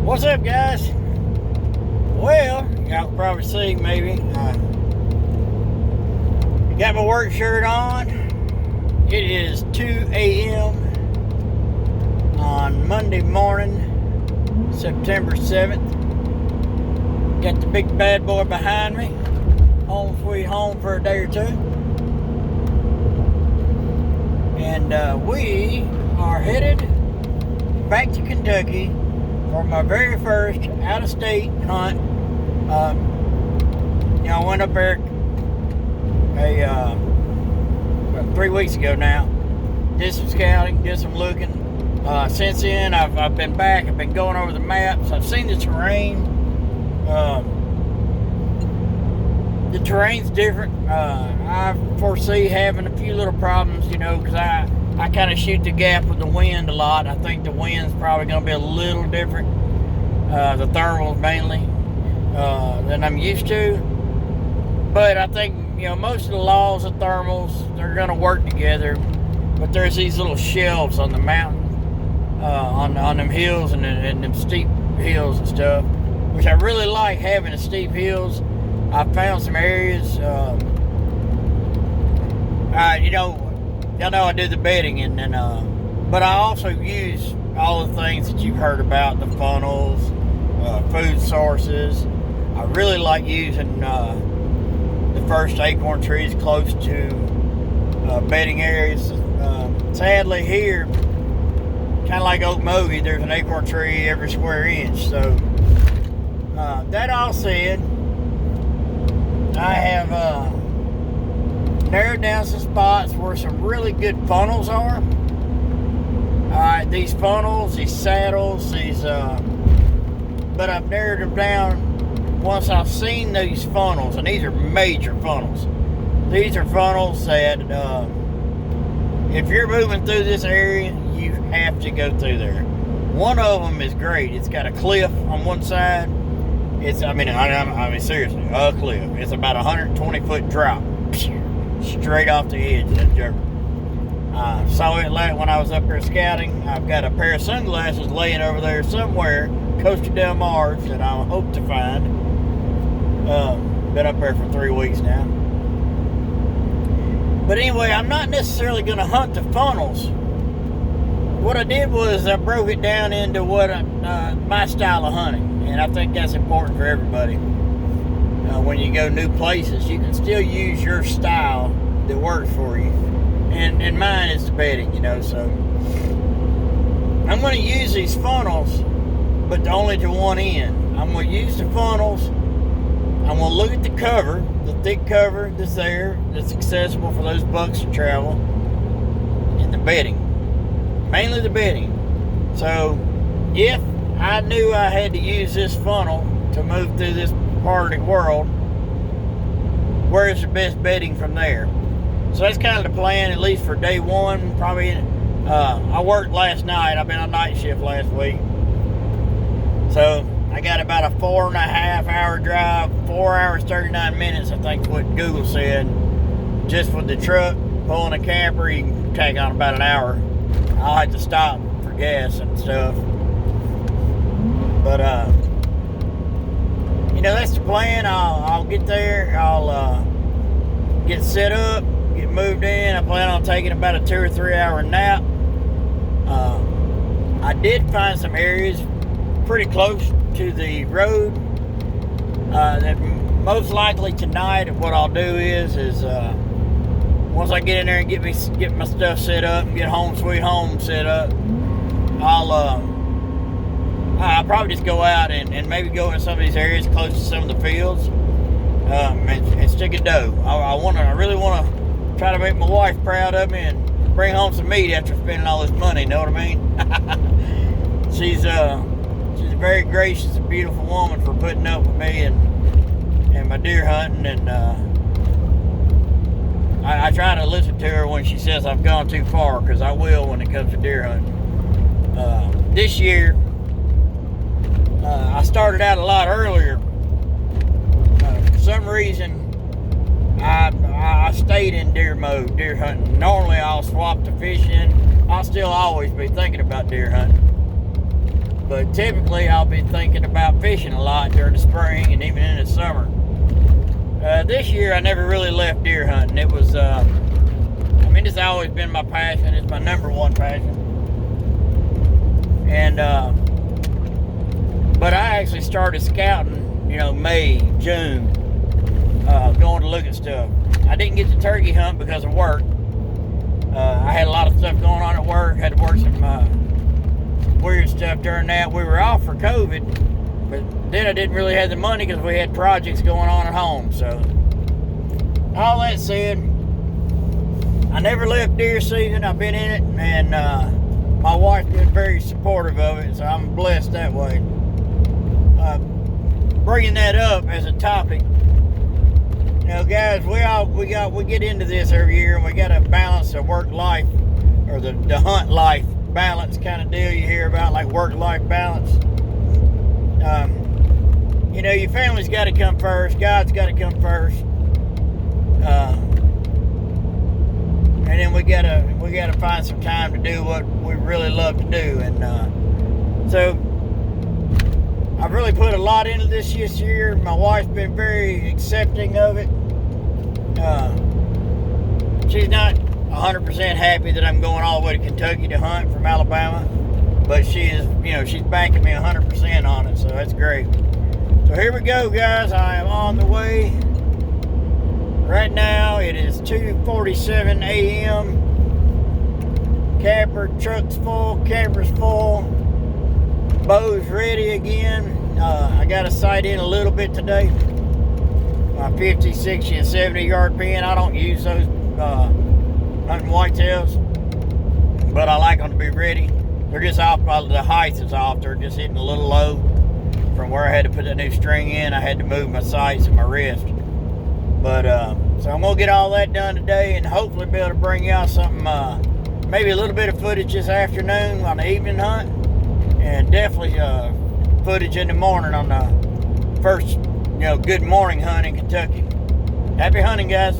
What's up, guys? Well, y'all can probably see maybe. Got my work shirt on. It is 2 a.m. on Monday morning, September 7th. Got the big bad boy behind me. Home sweet home for a day or two. And we are headed back to Kentucky for my very first out-of-state hunt. I went up there about 3 weeks ago now. Did some scouting, did some looking. Since then, I've been back. I've been going over the maps. I've seen the terrain. The terrain's different. I foresee having a few little problems, because I kind of shoot the gap with the wind a lot. I think the wind's probably going to be a little different, the thermals mainly, than I'm used to. But I think, most of the laws of thermals, they're going to work together. But there's these little shelves on the mountain, on them hills and them steep hills and stuff, which I really like having the steep hills. I found some areas, y'all know I do the bedding, but I also use all the things that you've heard about, the funnels, food sources. I really like using the first acorn trees close to bedding areas. Sadly here, kind of like Okmulgee, there's an acorn tree every square inch. So that all said, I have narrowed down some spots where some really good funnels are. These funnels, these saddles, but I've narrowed them down once I've seen these funnels, and these are major funnels. These are funnels that if you're moving through this area, you have to go through there. One of them is great. It's got a cliff on one side. I mean, seriously, a cliff. It's about 120-foot drop, straight off the edge of that joker. Saw it when I was up there scouting. I've got a pair of sunglasses laying over there somewhere, Costa Del Mar, that I hope to find. Been up there for 3 weeks now. But anyway, I'm not necessarily going to hunt the funnels. What I did was I broke it down into my style of hunting. And I think that's important for everybody. When you go new places, you can still use your style that works for you. And mine is the bedding, so. I'm going to use these funnels, but only to one end. I'm going to use the funnels. I'm going to look at the cover, the thick cover that's there, that's accessible for those bucks to travel, and the bedding. Mainly the bedding. So, if I knew I had to use this funnel to move through this part of the world, where's the best bedding from there? So that's kind of the plan, at least for day one. Probably, I worked last night. I've been on night shift last week. So I got about a 4.5 hour drive, 4 hours, 39 minutes, I think what Google said. Just with the truck, pulling a camper, you can take on about an hour. I'll have to stop for gas and stuff. But, that's the plan. I'll get there. I'll get set up, get moved in. I plan on taking about a 2 or 3 hour nap. I did find some areas pretty close to the road that most likely tonight what I'll do is once I get in there and get my stuff set up, get home sweet home set up, I'll probably just go out and maybe go in some of these areas close to some of the fields and stick a doe. I really want to try to make my wife proud of me and bring home some meat after spending all this money. Know what I mean? She's a very gracious and beautiful woman for putting up with me and my deer hunting, and I try to listen to her when she says I've gone too far, because I will when it comes to deer hunting. This year, I started out a lot earlier. For some reason, I stayed in deer mode, deer hunting. Normally, I'll swap to fishing. I'll still always be thinking about deer hunting. But typically I'll be thinking about fishing a lot during the spring and even in the summer. This year I never really left deer hunting. It was, it's always been my passion. It's my number one passion. And, but I actually started scouting, May, June, going to look at stuff. I didn't get to turkey hunt because of work. I had a lot of stuff going on at work. Had to work some weird stuff during that. We were off for COVID, but then I didn't really have the money because we had projects going on at home. So, all that said, I never left deer season. I've been in it, and my wife's been very supportive of it, so I'm blessed that way. Bringing that up as a topic, guys, we get into this every year, and we got to balance the work life or the hunt life balance kind of deal you hear about, like work life balance. Your family's got to come first. God's got to come first. And then we gotta find some time to do what we really love to do. And so I've really put a lot into this year. My wife's been very accepting of it. She's not 100% happy that I'm going all the way to Kentucky to hunt from Alabama, but she is, she's backing me 100% on it, so that's great. So here we go, guys. I am on the way. Right now it is 2:47 a.m. Camper truck's full, camper's full, bow's ready again. I got a sight in a little bit today. My 50, 60, and 70 yard pin. I don't use those hunting whitetails, but I like them to be ready. They're just off, the height is off. They're just hitting a little low from where I had to put that new string in. I had to move my sights and my wrist. But, so I'm going to get all that done today and hopefully be able to bring y'all something, maybe a little bit of footage this afternoon on the evening hunt, and definitely footage in the morning on the first, good morning hunt in Kentucky. Happy hunting, guys.